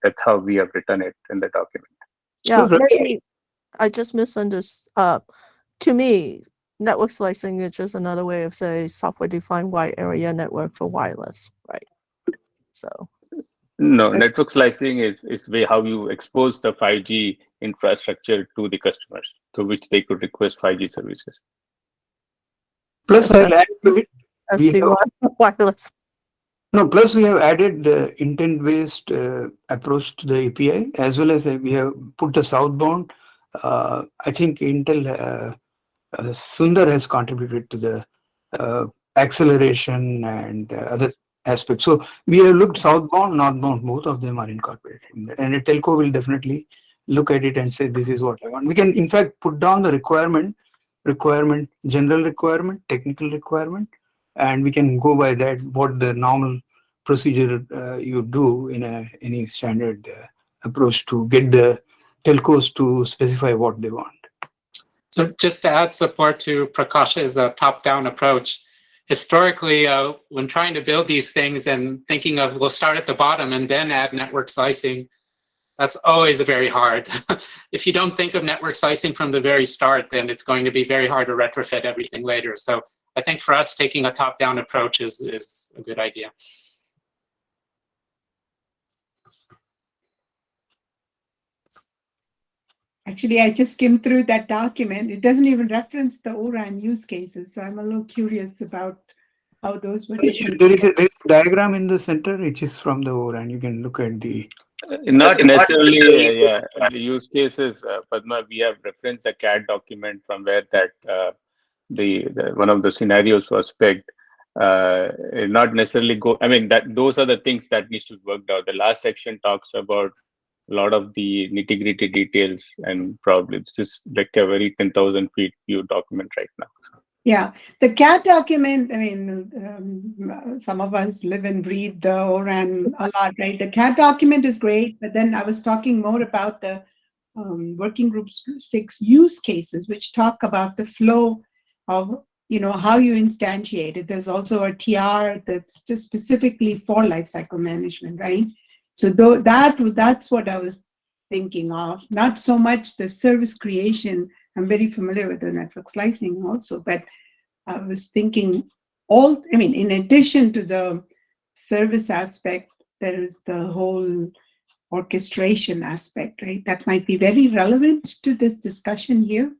that's how we have written it in the document. Yeah, maybe I just misunderstood. To me, network slicing is just another way of saying software-defined wide area network for wireless, right? So no, network slicing is way how you expose the 5G infrastructure to the customers, to which they could request 5G services. Plus, I'll add to it. Wireless. No, plus we have added the intent-based approach to the API, as well as we have put the southbound. I think Intel Sundar has contributed to the acceleration and other aspects. So we have looked southbound, northbound, both of them are incorporated in that. And a telco will definitely look at it and say, this is what I want. We can, in fact, put down the requirement, general requirement, technical requirement, and we can go by that, what the normal procedure you do in any standard approach to get the telcos to specify what they want. So just to add support to Prakash's top-down approach, historically, when trying to build these things and thinking of we'll start at the bottom and then add network slicing, that's always very hard. If you don't think of network slicing from the very start, then it's going to be very hard to retrofit everything later. So I think for us, taking a top-down approach is a good idea. Actually, I just skimmed through that document. It doesn't even reference the ORAN use cases. So I'm a little curious about how those were. There is a diagram in the center, which is from the ORAN. You can look at the. Not necessarily, yeah. The use cases, Padma, we have referenced a CAD document from where that the one of the scenarios was pegged. Not necessarily go. I mean, that those are the things that needs to be worked out. The last section talks about a lot of the nitty-gritty details, and probably this is like a very 10,000 feet view document right now. Yeah, the CAD document, I mean, some of us live and breathe the ORAN a lot, right? The CAD document is great, but then I was talking more about the Working Group 6 use cases, which talk about the flow of, how you instantiate it. There's also a TR that's just specifically for lifecycle management, right? So that's what I was thinking of, not so much the service creation. I'm very familiar with the network slicing also, but I was thinking in addition to the service aspect, there is the whole orchestration aspect, right? That might be very relevant to this discussion here.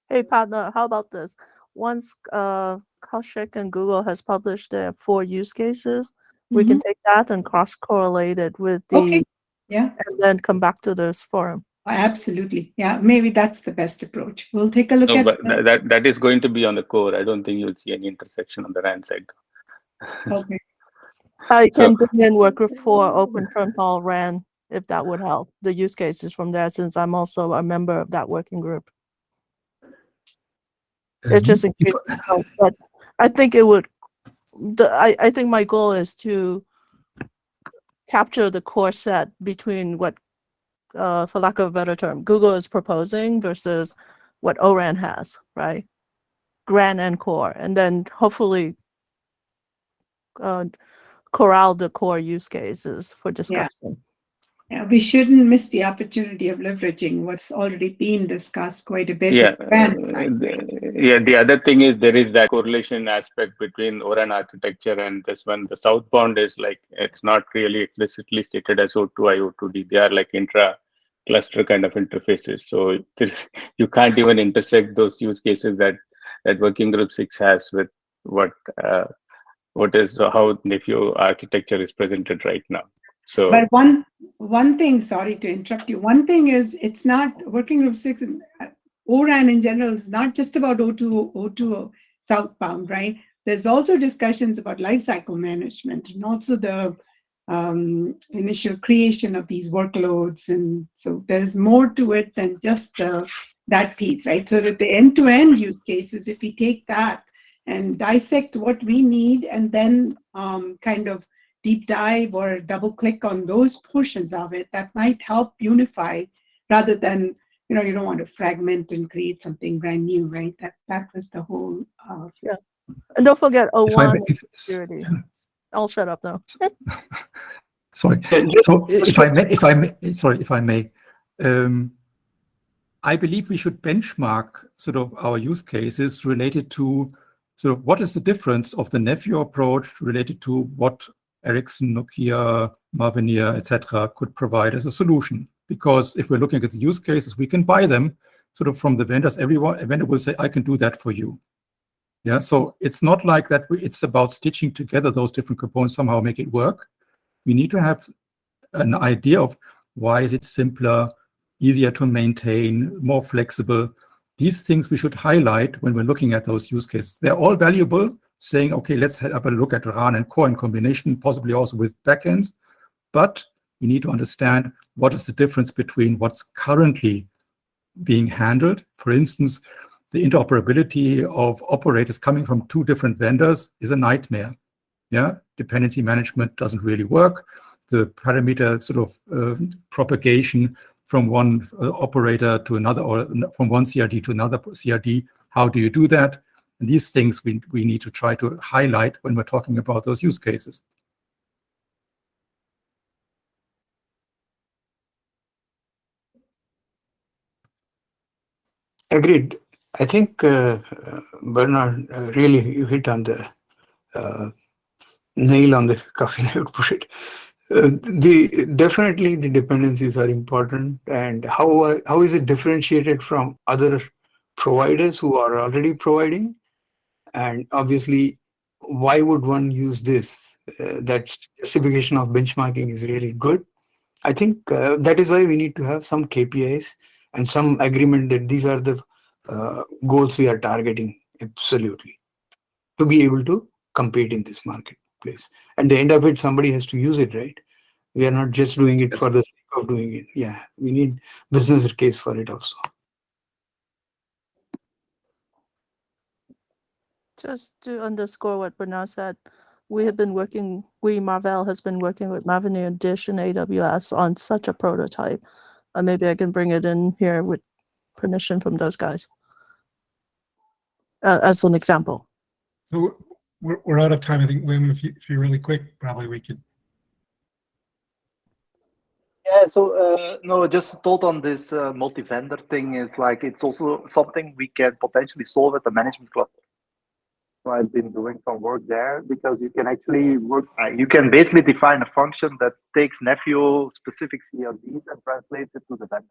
Hey, partner, how about this? Once Kaushik and Google has published their 4 use cases, we can take that and cross-correlate it with the, and then come back to this forum. Absolutely. Yeah, maybe that's the best approach. We'll take a look at but that is going to be on the core. I don't think you'll see any intersection on the RAN side. Okay. I can bring in Workgroup 4 Open Frontal RAN if that would help. The use cases from there, since I'm also a member of that working group. It just increases help, but I think it would. I think my goal is to capture the core set between what, for lack of a better term, Google is proposing versus what ORAN has, right? GRAN and core, and then hopefully corral the core use cases for discussion. Yeah, we shouldn't miss the opportunity of leveraging what's already been discussed quite a bit. Yeah, the other thing is there is that correlation aspect between ORAN architecture and this one. The southbound is like, it's not really explicitly stated as O2I, O2D. They are like intra-cluster kind of interfaces. So you can't even intersect those use cases that Working Group 6 has with what is how NFU architecture is presented right now. So, but one thing, sorry to interrupt you. One thing is, it's not Working Group 6. ORAN in general is not just about O2 southbound, right? There's also discussions about lifecycle management and also the initial creation of these workloads, and so there's more to it than just that piece, right? So that the end-to-end use cases, if we take that and dissect what we need, and then kind of deep dive or double click on those portions of it that might help unify rather than, you know, you don't want to fragment and create something brand new, right? That was the whole. Yeah. And don't forget If I O1 may- if- security. I'll shut up now. Sorry. So if I may, I believe we should benchmark sort of our use cases related to sort of what is the difference of the Nephew approach related to what Ericsson, Nokia, Mavenir, etc. could provide as a solution. Because if we're looking at the use cases, we can buy them sort of from the vendors. A vendor will say, I can do that for you. Yeah, so it's not like that. It's about stitching together those different components, somehow make it work. We need to have an idea of why is it simpler, easier to maintain, more flexible. These things we should highlight when we're looking at those use cases. They're all valuable, saying, okay, let's have a look at RAN and core in combination, possibly also with backends. But we need to understand what is the difference between what's currently being handled. For instance, the interoperability of operators coming from two different vendors is a nightmare. Yeah, dependency management doesn't really work. The parameter sort of propagation from one operator to another, or from one CRD to another CRD, how do you do that? And these things we need to try to highlight when we're talking about those use cases. Agreed. I think Bernard, really you hit on the nail on the coffin, I would put it. Definitely the dependencies are important, and how is it differentiated from other providers who are already providing? And obviously, why would one use this? That justification of benchmarking is really good. I think that is why we need to have some KPIs and some agreement that these are the goals we are targeting, absolutely, to be able to compete in this marketplace. At the end of it, somebody has to use it, right? We are not just doing it for the sake of doing it. Yeah, we need business case for it also. Just to underscore what Bernard said, Marvell has been working with Mavenir and Dish and AWS on such a prototype. Maybe I can bring it in here with permission from those guys as an example. So we're out of time. I think, Wim, if you're really quick, probably we could. Yeah, so no, just a thought on this multi-vendor thing is like it's also something we can potentially solve at the management cluster. So I've been doing some work there because you can actually work, you can basically define a function that takes Nephew specific CRDs and translates it to the vendor.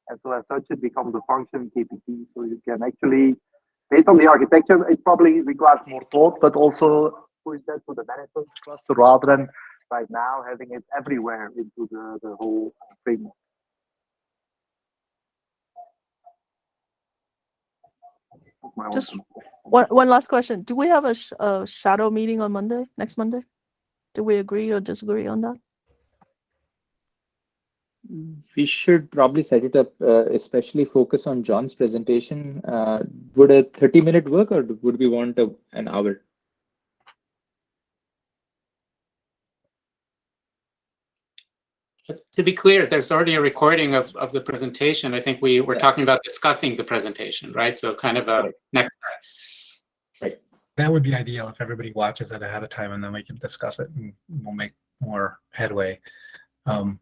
And so as such, it becomes a function KPT. So you can actually, based on the architecture, it probably requires more thought, but also push that to the management cluster rather than right now having it everywhere into the whole framework. Just one last question. Do we have a shadow meeting on Monday, next Monday? Do we agree or disagree on that? We should probably set it up, especially focus on John's presentation. Would a 30-minute work, or would we want an hour? To be clear, there's already a recording of the presentation. I think we were talking about discussing the presentation, right? So kind of a next step. Right. That would be ideal if everybody watches it ahead of time, and then we can discuss it and we'll make more headway. So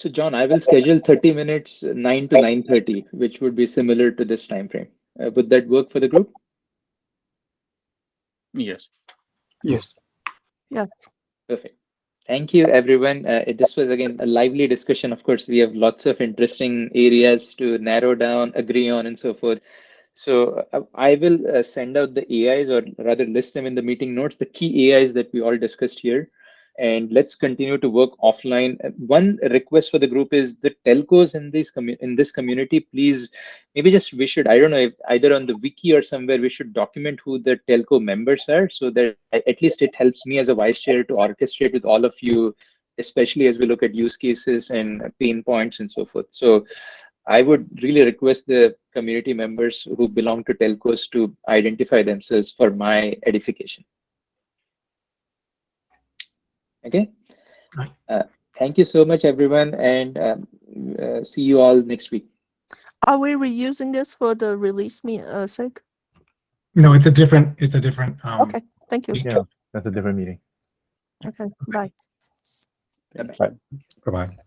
John, I will schedule 30 minutes, 9 to 9:30, which would be similar to this time frame. Would that work for the group? Yes. Yes. Yes. Perfect. Thank you, everyone. This was, again, a lively discussion. Of course, we have lots of interesting areas to narrow down, agree on, and so forth. So I will send out the AIs, or rather list them in the meeting notes, the key AIs that we all discussed here. And let's continue to work offline. One request for the group is the telcos in this community, please, maybe just we should, I don't know, if either on the wiki or somewhere, we should document who the telco members are, so that at least it helps me as a vice chair to orchestrate with all of you, especially as we look at use cases and pain points and so forth. So I would really request the community members who belong to telcos to identify themselves for my edification. Okay. Right. Thank you so much, everyone, and see you all next week. Are we reusing this for the release me SIG? No, it's a different. Okay, thank you. Yeah, that's a different meeting. Okay, bye. Bye-bye. Bye-bye.